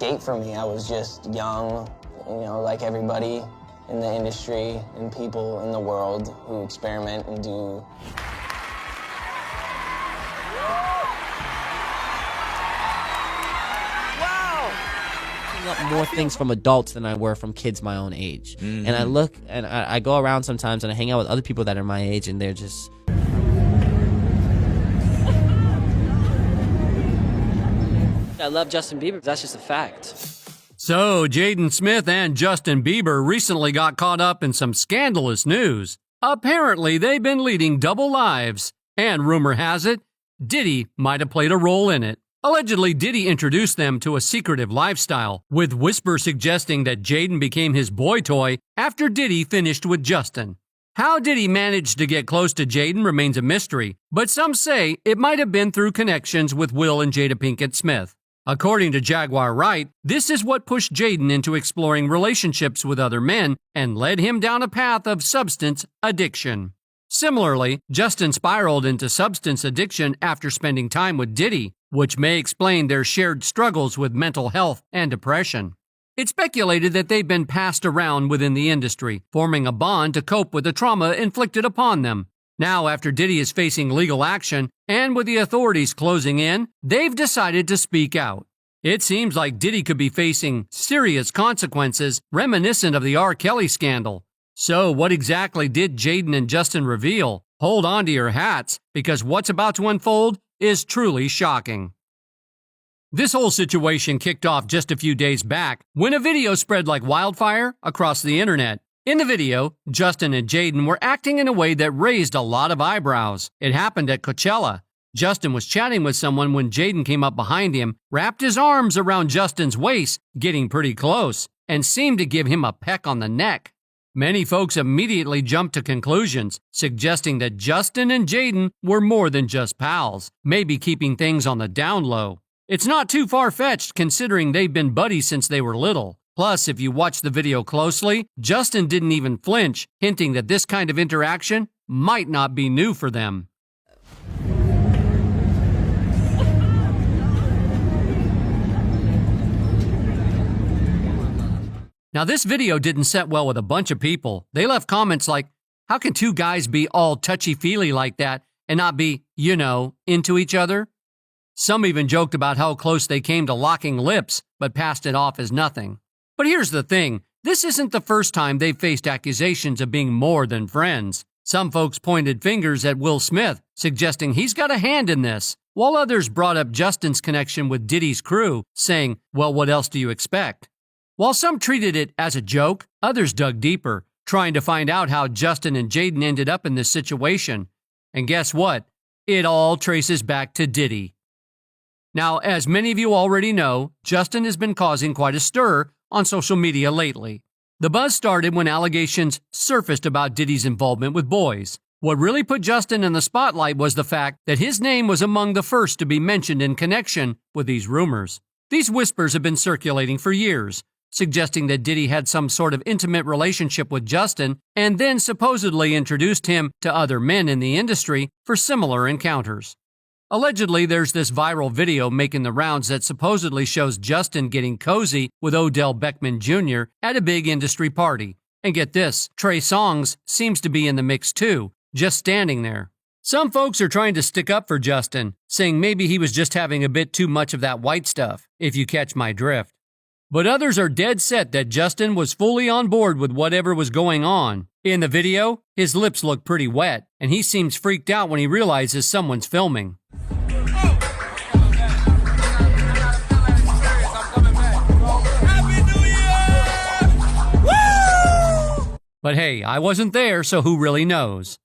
escape for me. I was just young, you know, like everybody in the industry and people in the world who experiment and do. Up more things from adults than I were from kids my own age. And I look and I go around sometimes and I hang out with other people that are my age and they're just I love Justin Bieber. That's just a fact. So Jaden Smith and Justin Bieber recently got caught up in some scandalous news. Apparently they've been leading double lives, and rumor has it Diddy might have played a role in it. Allegedly, Diddy introduced them to a secretive lifestyle, with whispers suggesting that Jaden became his boy toy after Diddy finished with Justin. How Diddy managed to get close to Jaden remains a mystery, but some say it might have been through connections with Will and Jada Pinkett Smith. According to Jaguar Wright, this is what pushed Jaden into exploring relationships with other men and led him down a path of substance addiction. Similarly, Justin spiraled into substance addiction after spending time with Diddy, which may explain their shared struggles with mental health and depression. It's speculated that they've been passed around within the industry, forming a bond to cope with the trauma inflicted upon them. Now, after Diddy is facing legal action, and with the authorities closing in, they've decided to speak out. It seems like Diddy could be facing serious consequences reminiscent of the R. Kelly scandal. So what exactly did Jaden and Justin reveal? Hold on to your hats, because what's about to unfold is truly shocking. This whole situation kicked off just a few days back when a video spread like wildfire across the internet. In the video, Justin and Jaden were acting in a way that raised a lot of eyebrows. It happened at Coachella. Justin was chatting with someone when Jaden came up behind him, wrapped his arms around Justin's waist, getting pretty close, and seemed to give him a peck on the neck. Many folks immediately jumped to conclusions, suggesting that Justin and Jaden were more than just pals, maybe keeping things on the down low. It's not too far-fetched considering they've been buddies since they were little. Plus, if you watch the video closely, Justin didn't even flinch, hinting that this kind of interaction might not be new for them. Now, this video didn't set well with a bunch of people. They left comments like, how can two guys be all touchy-feely like that and not be, you know, into each other? Some even joked about how close they came to locking lips, but passed it off as nothing. But here's the thing, this isn't the first time they've faced accusations of being more than friends. Some folks pointed fingers at Will Smith, suggesting he's got a hand in this, while others brought up Justin's connection with Diddy's crew, saying, well, what else do you expect? While some treated it as a joke, others dug deeper, trying to find out how Justin and Jaden ended up in this situation. And guess what? It all traces back to Diddy. Now, as many of you already know, Justin has been causing quite a stir on social media lately. The buzz started when allegations surfaced about Diddy's involvement with boys. What really put Justin in the spotlight was the fact that his name was among the first to be mentioned in connection with these rumors. These whispers have been circulating for years, suggesting that Diddy had some sort of intimate relationship with Justin and then supposedly introduced him to other men in the industry for similar encounters. Allegedly, there's this viral video making the rounds that supposedly shows Justin getting cozy with Odell Beckham Jr. at a big industry party. And get this, Trey Songz seems to be in the mix too, just standing there. Some folks are trying to stick up for Justin, saying maybe he was just having a bit too much of that white stuff, if you catch my drift. But others are dead set that Justin was fully on board with whatever was going on. In the video, his lips look pretty wet, and he seems freaked out when he realizes someone's filming. But hey, I wasn't there, so who really knows?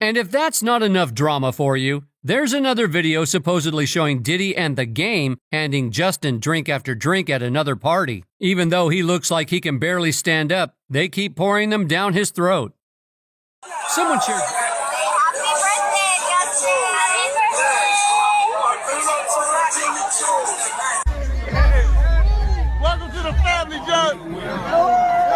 And if that's not enough drama for you, there's another video supposedly showing Diddy and The Game handing Justin drink after drink at another party. Even though he looks like he can barely stand up, they keep pouring them down his throat. Someone shared... Happy birthday, Justin! Happy birthday! Welcome to the family, Justin!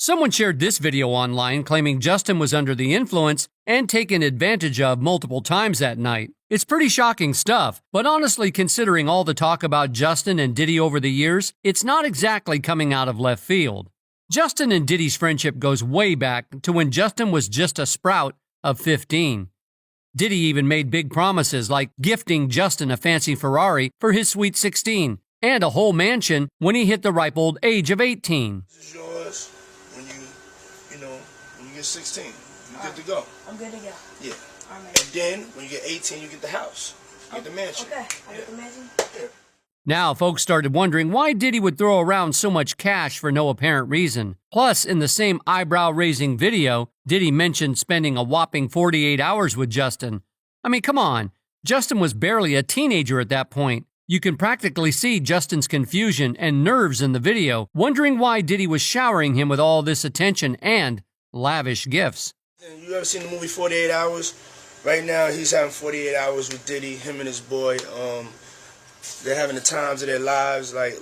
Someone shared this video online claiming Justin was under the influence and taken advantage of multiple times that night. It's pretty shocking stuff, but honestly, considering all the talk about Justin and Diddy over the years, it's not exactly coming out of left field. Justin and Diddy's friendship goes way back to when Justin was just a sprout of 15. Diddy even made big promises like gifting Justin a fancy Ferrari for his sweet 16 and a whole mansion when he hit the ripe old age of 18. This is yours when when you get 16. You good to go. I'm good to go. Yeah. All right. And then when you get 18, you get the house. You get the mansion. Okay. I get the mansion? Yeah. Now, folks started wondering why Diddy would throw around so much cash for no apparent reason. Plus, in the same eyebrow-raising video, Diddy mentioned spending a whopping 48 hours with Justin. I mean, come on. Justin was barely a teenager at that point. You can practically see Justin's confusion and nerves in the video, wondering why Diddy was showering him with all this attention and lavish gifts. You ever seen the movie 48 Hours? Right now, he's having 48 hours with Diddy, him and his boy. They're having the times of their lives, where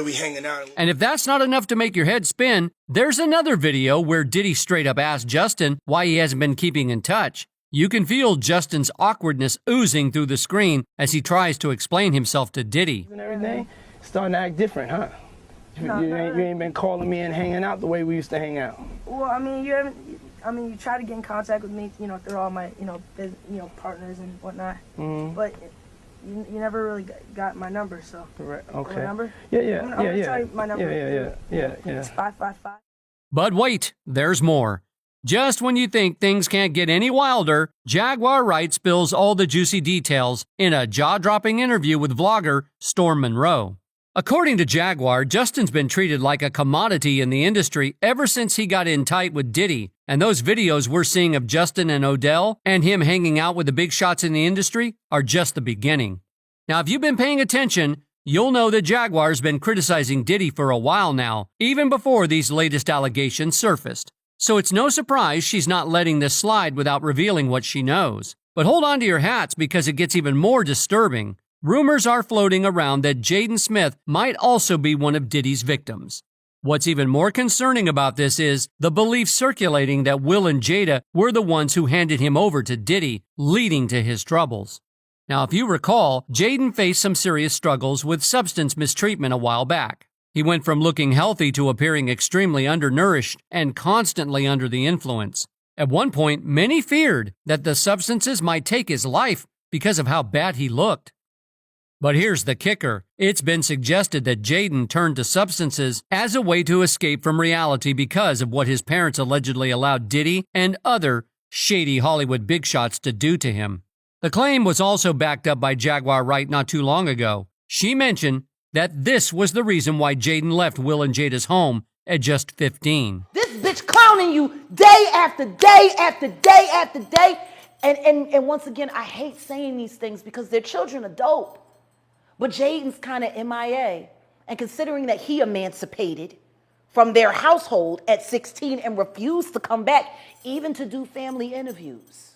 we hanging out. And if that's not enough to make your head spin, there's another video where Diddy straight up asked Justin why he hasn't been keeping in touch. You can feel Justin's awkwardness oozing through the screen as he tries to explain himself to Diddy. And everything starting to act different, huh? You ain't been calling me and hanging out the way we used to hang out. Well, I mean, you try to get in contact with me, through all my, partners and whatnot. Mm-hmm. But you never really got my number, so. Right. Okay. My number? Yeah. I'm gonna tell you my number. Yeah. It's 555. But wait, there's more. Just when you think things can't get any wilder, Jaguar Wright spills all the juicy details in a jaw-dropping interview with vlogger Storm Monroe. According to Jaguar, Justin's been treated like a commodity in the industry ever since he got in tight with Diddy, and those videos we're seeing of Justin and Odell and him hanging out with the big shots in the industry are just the beginning. Now, if you've been paying attention, you'll know that Jaguar's been criticizing Diddy for a while now, even before these latest allegations surfaced. So it's no surprise she's not letting this slide without revealing what she knows. But hold on to your hats because it gets even more disturbing. Rumors are floating around that Jaden Smith might also be one of Diddy's victims. What's even more concerning about this is the belief circulating that Will and Jada were the ones who handed him over to Diddy, leading to his troubles. Now, if you recall, Jaden faced some serious struggles with substance mistreatment a while back. He went from looking healthy to appearing extremely undernourished and constantly under the influence. At one point, many feared that the substances might take his life because of how bad he looked. But here's the kicker. It's been suggested that Jaden turned to substances as a way to escape from reality because of what his parents allegedly allowed Diddy and other shady Hollywood big shots to do to him. The claim was also backed up by Jaguar Wright not too long ago. She mentioned that this was the reason why Jaden left Will and Jada's home at just 15. This bitch clowning you day after day after day after day. And once again, I hate saying these things because their children are dope. But Jaden's kind of MIA. And considering that he emancipated from their household at 16 and refused to come back, even to do family interviews.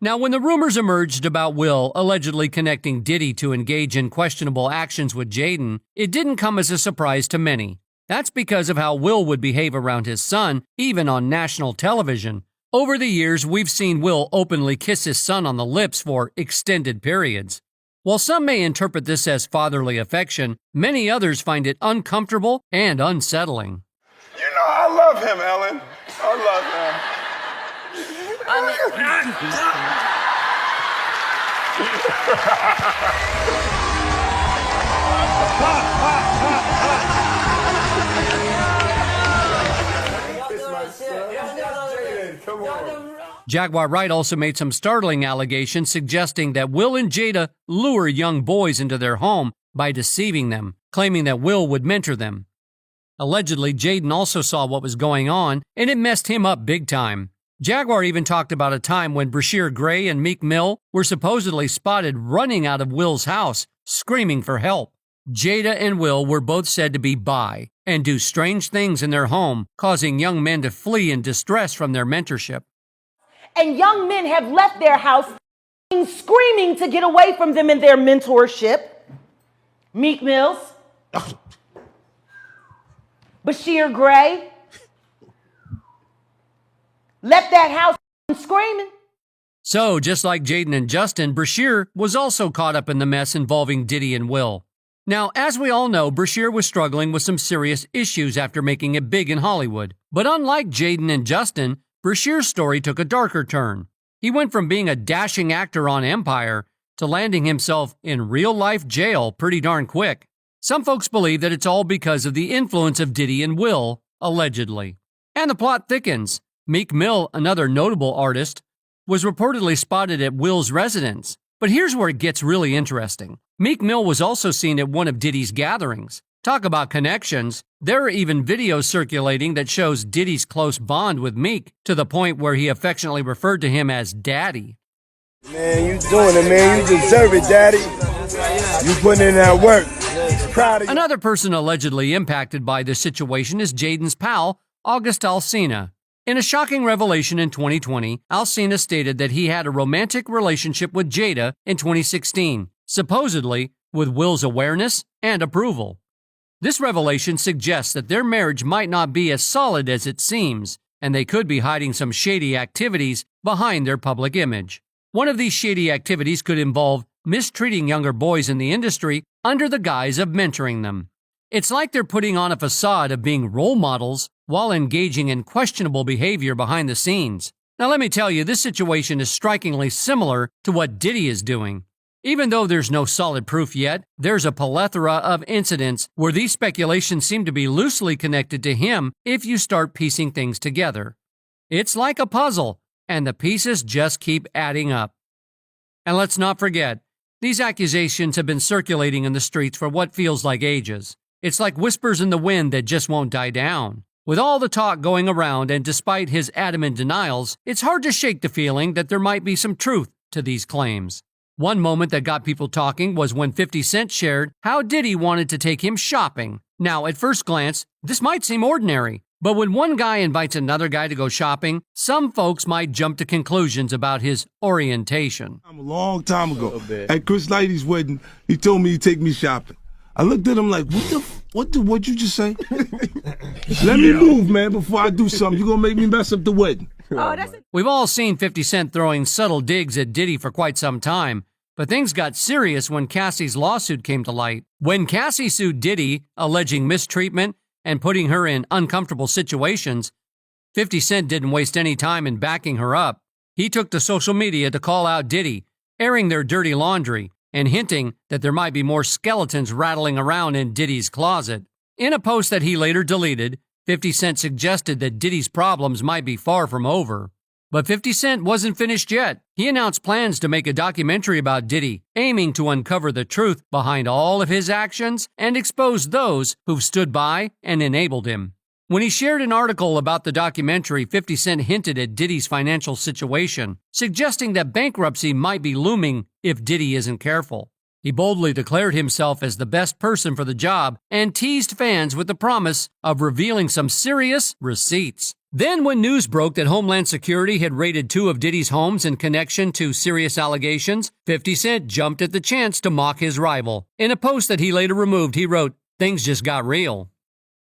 Now, when the rumors emerged about Will allegedly connecting Diddy to engage in questionable actions with Jaden, it didn't come as a surprise to many. That's because of how Will would behave around his son, even on national television. Over the years, we've seen Will openly kiss his son on the lips for extended periods. While some may interpret this as fatherly affection, many others find it uncomfortable and unsettling. You know, I love him, Ellen. I love him. Come on. Jaguar Wright also made some startling allegations suggesting that Will and Jada lure young boys into their home by deceiving them, claiming that Will would mentor them. Allegedly, Jaden also saw what was going on, and it messed him up big time. Jaguar even talked about a time when Brashear Gray and Meek Mill were supposedly spotted running out of Will's house, screaming for help. Jada and Will were both said to be bi and do strange things in their home, causing young men to flee in distress from their mentorship. And young men have left their house screaming to get away from them in their mentorship. Meek Mills. Bashir Gray left that house screaming. So, just like Jadan and Justin, Bashir was also caught up in the mess involving Diddy and Will. Now, as we all know, Bashir was struggling with some serious issues after making it big in Hollywood. But unlike Jadan and Justin, Bashir's story took a darker turn. He went from being a dashing actor on Empire to landing himself in real-life jail pretty darn quick. Some folks believe that it's all because of the influence of Diddy and Will, allegedly. And the plot thickens. Meek Mill, another notable artist, was reportedly spotted at Will's residence. But here's where it gets really interesting. Meek Mill was also seen at one of Diddy's gatherings. Talk about connections. There are even videos circulating that shows Diddy's close bond with Meek to the point where he affectionately referred to him as Daddy. Man, you doing it, man. You deserve it, Daddy. You putting in that work. Proud of you. Another person allegedly impacted by this situation is Jaden's pal, August Alsina. In a shocking revelation in 2020, Alsina stated that he had a romantic relationship with Jada in 2016, supposedly with Will's awareness and approval. This revelation suggests that their marriage might not be as solid as it seems, and they could be hiding some shady activities behind their public image. One of these shady activities could involve mistreating younger boys in the industry under the guise of mentoring them. It's like they're putting on a facade of being role models while engaging in questionable behavior behind the scenes. Now let me tell you, this situation is strikingly similar to what Diddy is doing. Even though there's no solid proof yet, there's a plethora of incidents where these speculations seem to be loosely connected to him if you start piecing things together. It's like a puzzle, and the pieces just keep adding up. And let's not forget, these accusations have been circulating in the streets for what feels like ages. It's like whispers in the wind that just won't die down. With all the talk going around and despite his adamant denials, it's hard to shake the feeling that there might be some truth to these claims. One moment that got people talking was when 50 Cent shared how Diddy wanted to take him shopping. Now, at first glance, this might seem ordinary, but when one guy invites another guy to go shopping, some folks might jump to conclusions about his orientation. A long time ago, at Chris Lighty's wedding, he told me he'd take me shopping. I looked at him like, what'd you just say? Let me move, man, before I do something. You're gonna make me mess up the wedding. We've all seen 50 Cent throwing subtle digs at Diddy for quite some time, but things got serious when Cassie's lawsuit came to light. When Cassie sued Diddy, alleging mistreatment and putting her in uncomfortable situations, 50 Cent didn't waste any time in backing her up. He took to social media to call out Diddy, airing their dirty laundry, and hinting that there might be more skeletons rattling around in Diddy's closet. In a post that he later deleted, 50 Cent suggested that Diddy's problems might be far from over. But 50 Cent wasn't finished yet. He announced plans to make a documentary about Diddy, aiming to uncover the truth behind all of his actions and expose those who've stood by and enabled him. When he shared an article about the documentary, 50 Cent hinted at Diddy's financial situation, suggesting that bankruptcy might be looming if Diddy isn't careful. He boldly declared himself as the best person for the job and teased fans with the promise of revealing some serious receipts. Then, when news broke that Homeland Security had raided 2 of Diddy's homes in connection to serious allegations, 50 Cent jumped at the chance to mock his rival. In a post that he later removed, he wrote, "Things just got real."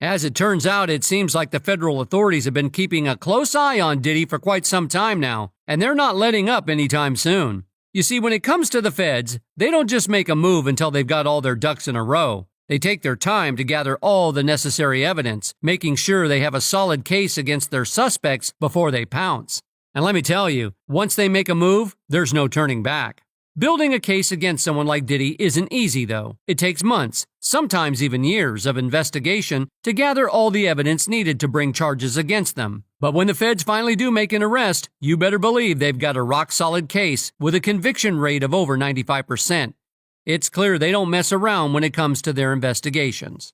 As it turns out, it seems like the federal authorities have been keeping a close eye on Diddy for quite some time now, and they're not letting up anytime soon. You see, when it comes to the feds, they don't just make a move until they've got all their ducks in a row. They take their time to gather all the necessary evidence, making sure they have a solid case against their suspects before they pounce. And let me tell you, once they make a move, there's no turning back. Building a case against someone like Diddy isn't easy, though. It takes months, sometimes even years, of investigation to gather all the evidence needed to bring charges against them. But when the feds finally do make an arrest, you better believe they've got a rock-solid case with a conviction rate of over 95%. It's clear they don't mess around when it comes to their investigations.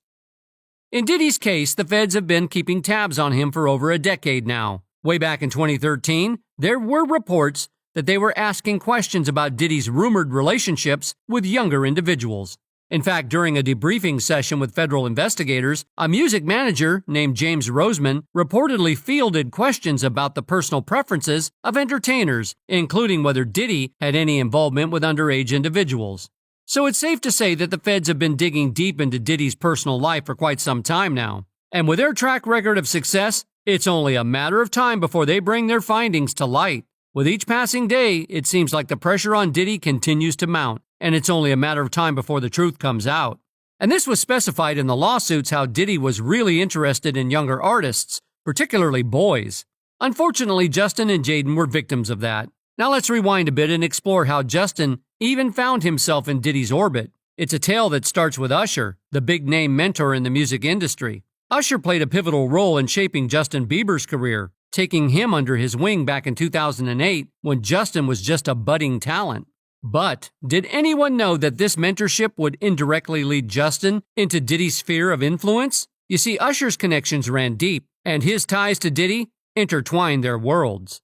In Diddy's case, the feds have been keeping tabs on him for over a decade now. Way back in 2013, there were reports that they were asking questions about Diddy's rumored relationships with younger individuals. In fact, during a debriefing session with federal investigators, a music manager named James Roseman reportedly fielded questions about the personal preferences of entertainers, including whether Diddy had any involvement with underage individuals. So it's safe to say that the feds have been digging deep into Diddy's personal life for quite some time now. And with their track record of success, it's only a matter of time before they bring their findings to light. With each passing day, it seems like the pressure on Diddy continues to mount, and it's only a matter of time before the truth comes out. And this was specified in the lawsuits how Diddy was really interested in younger artists, particularly boys. Unfortunately, Justin and Jadan were victims of that. Now let's rewind a bit and explore how Justin even found himself in Diddy's orbit. It's a tale that starts with Usher, the big-name mentor in the music industry. Usher played a pivotal role in shaping Justin Bieber's career, taking him under his wing back in 2008 when Justin was just a budding talent. But did anyone know that this mentorship would indirectly lead Justin into Diddy's sphere of influence? You see, Usher's connections ran deep, and his ties to Diddy intertwined their worlds.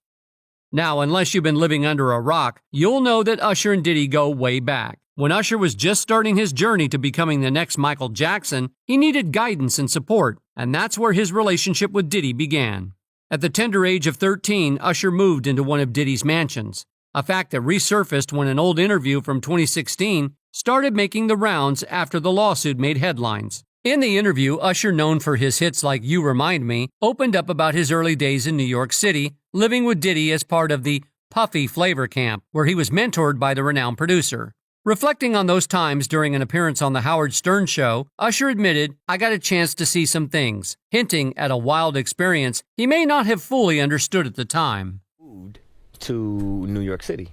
Now, unless you've been living under a rock, you'll know that Usher and Diddy go way back. When Usher was just starting his journey to becoming the next Michael Jackson, he needed guidance and support, and that's where his relationship with Diddy began. At the tender age of 13, Usher moved into one of Diddy's mansions, a fact that resurfaced when an old interview from 2016 started making the rounds after the lawsuit made headlines. In the interview, Usher, known for his hits like You Remind Me, opened up about his early days in New York City, living with Diddy as part of the Puffy Flavor Camp, where he was mentored by the renowned producer. Reflecting on those times during an appearance on The Howard Stern Show, Usher admitted, "I got a chance to see some things," hinting at a wild experience he may not have fully understood at the time. To New York City,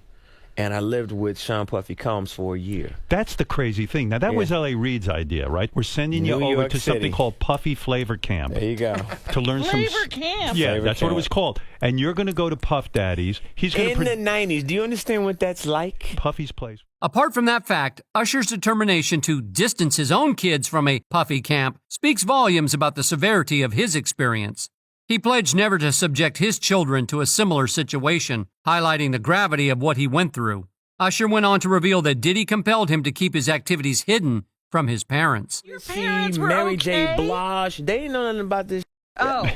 and I lived with Sean Puffy Combs for a year. That's the crazy thing. Now, that was L.A. Reid's idea, right? We're sending you over to something called Puffy Flavor Camp. There you go. To learn Flavor Camp. Yeah, Flavor that's Camp. what it was called. And you're going to go to Puff Daddy's. He's going In the 90s. Do you understand what that's like? Puffy's place. Apart from that fact, Usher's determination to distance his own kids from a Puffy camp speaks volumes about the severity of his experience. He pledged never to subject his children to a similar situation, highlighting the gravity of what he went through. Usher went on to reveal that Diddy compelled him to keep his activities hidden from his parents. Your parents were Mary J. Blige, they didn't know nothing about this. Oh.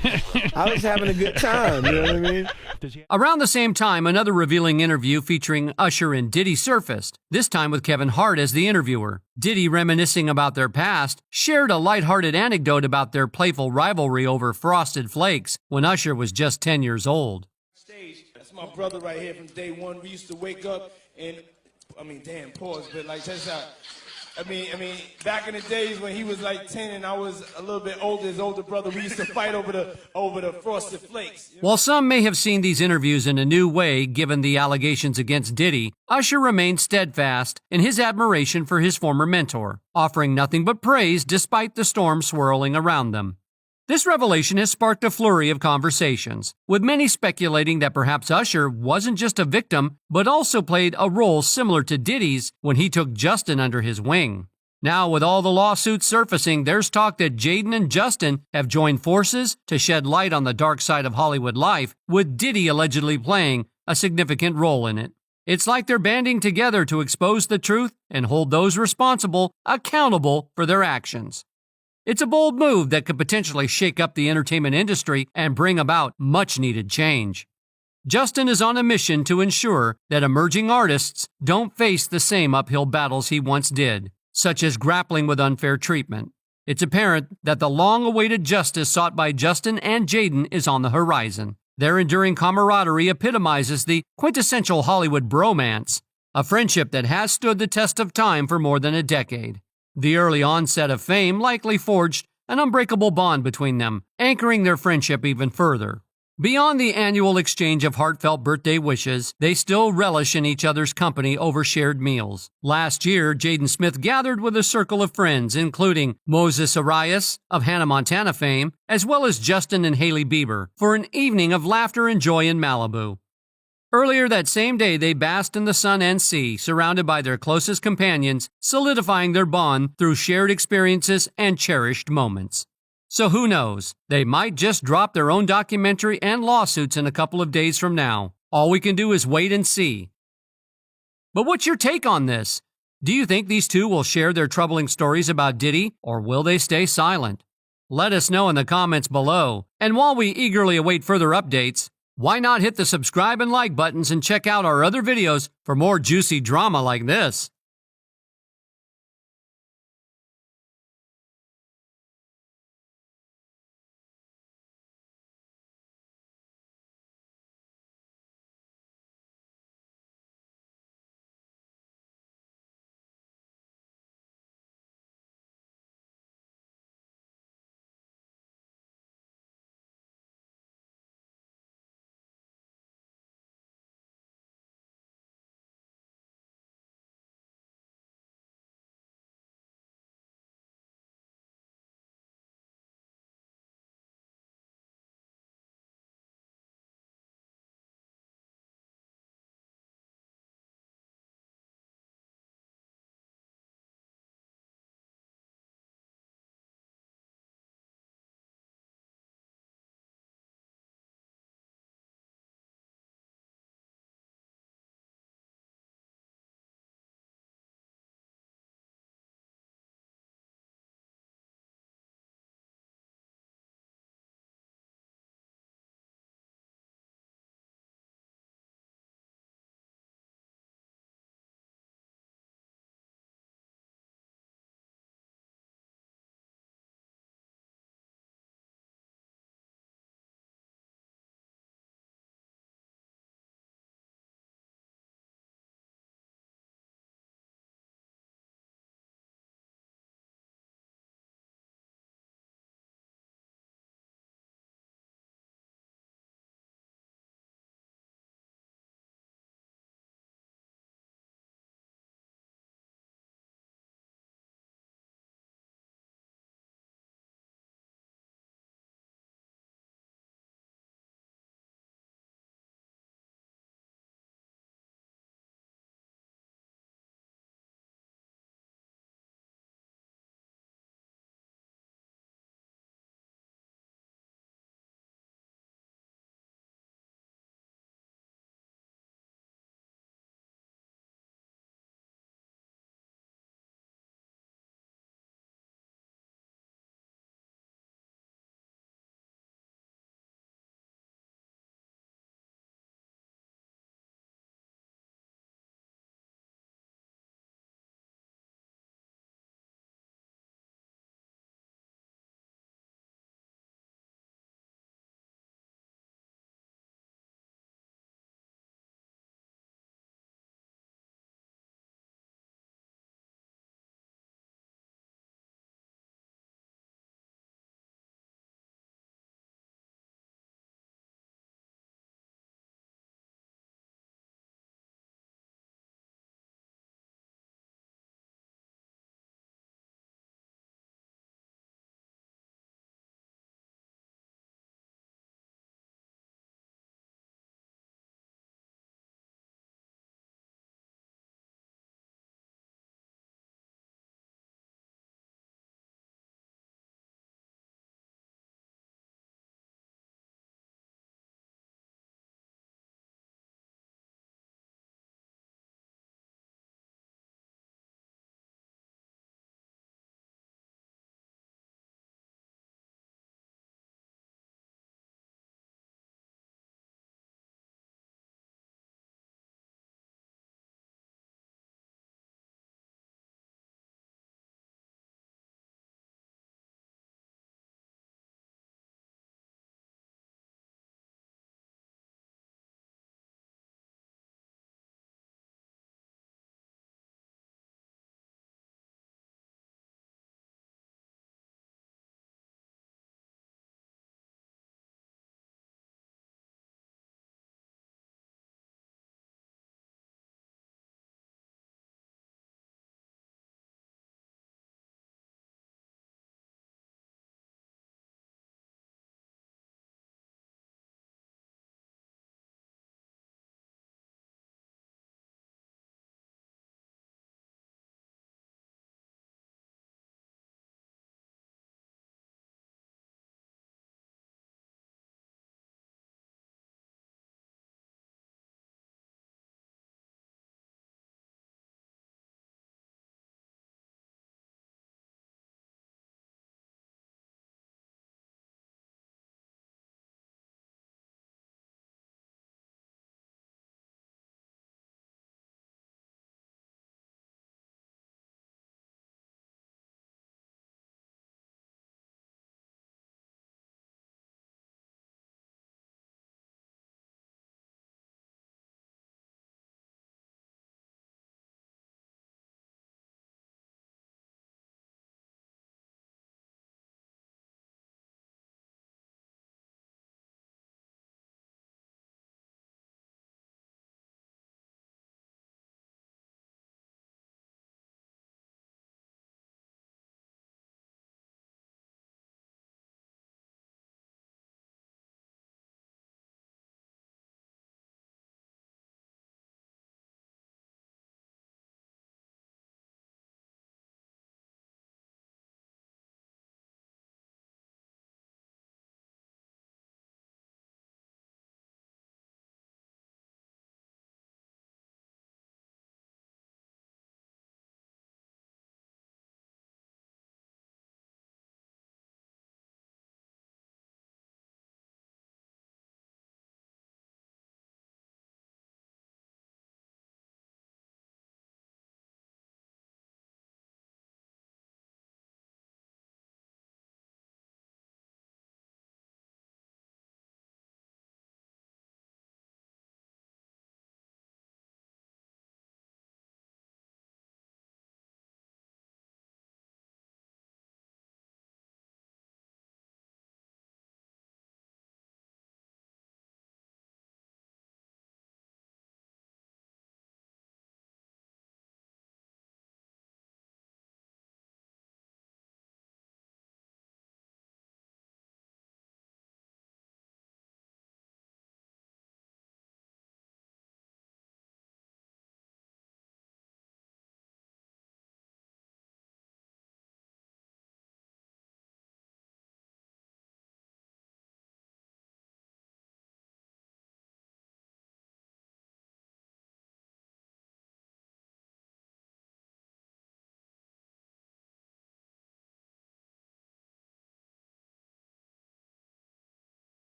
I was having a good time, you know what I mean? Around the same time, another revealing interview featuring Usher and Diddy surfaced, this time with Kevin Hart as the interviewer. Diddy, reminiscing about their past, shared a lighthearted anecdote about their playful rivalry over Frosted Flakes when Usher was just 10 years old. That's my brother right here from day one. We used to wake up and, pause, but like, check this out. Back in the days when he was like 10 and I was a little bit older, his older brother, we used to fight over the Frosted Flakes. While some may have seen these interviews in a new way given the allegations against Diddy, Usher remained steadfast in his admiration for his former mentor, offering nothing but praise despite the storm swirling around them. This revelation has sparked a flurry of conversations, with many speculating that perhaps Usher wasn't just a victim, but also played a role similar to Diddy's when he took Justin under his wing. Now, with all the lawsuits surfacing, there's talk that Jadan and Justin have joined forces to shed light on the dark side of Hollywood life, with Diddy allegedly playing a significant role in it. It's like they're banding together to expose the truth and hold those responsible accountable for their actions. It's a bold move that could potentially shake up the entertainment industry and bring about much-needed change. Justin is on a mission to ensure that emerging artists don't face the same uphill battles he once did, such as grappling with unfair treatment. It's apparent that the long-awaited justice sought by Justin and Jadan is on the horizon. Their enduring camaraderie epitomizes the quintessential Hollywood bromance, a friendship that has stood the test of time for more than a decade. The early onset of fame likely forged an unbreakable bond between them, anchoring their friendship even further. Beyond the annual exchange of heartfelt birthday wishes, they still relish in each other's company over shared meals. Last year, Jadan Smith gathered with a circle of friends, including Moses Arias of Hannah Montana fame, as well as Justin and Hailey Bieber, for an evening of laughter and joy in Malibu. Earlier that same day, they basked in the sun and sea, surrounded by their closest companions, solidifying their bond through shared experiences and cherished moments. So who knows? They might just drop their own documentary and lawsuits in a couple of days from now. All we can do is wait and see. But what's your take on this? Do you think these two will share their troubling stories about Diddy, or will they stay silent? Let us know in the comments below. And while we eagerly await further updates, why not hit the subscribe and like buttons and check out our other videos for more juicy drama like this?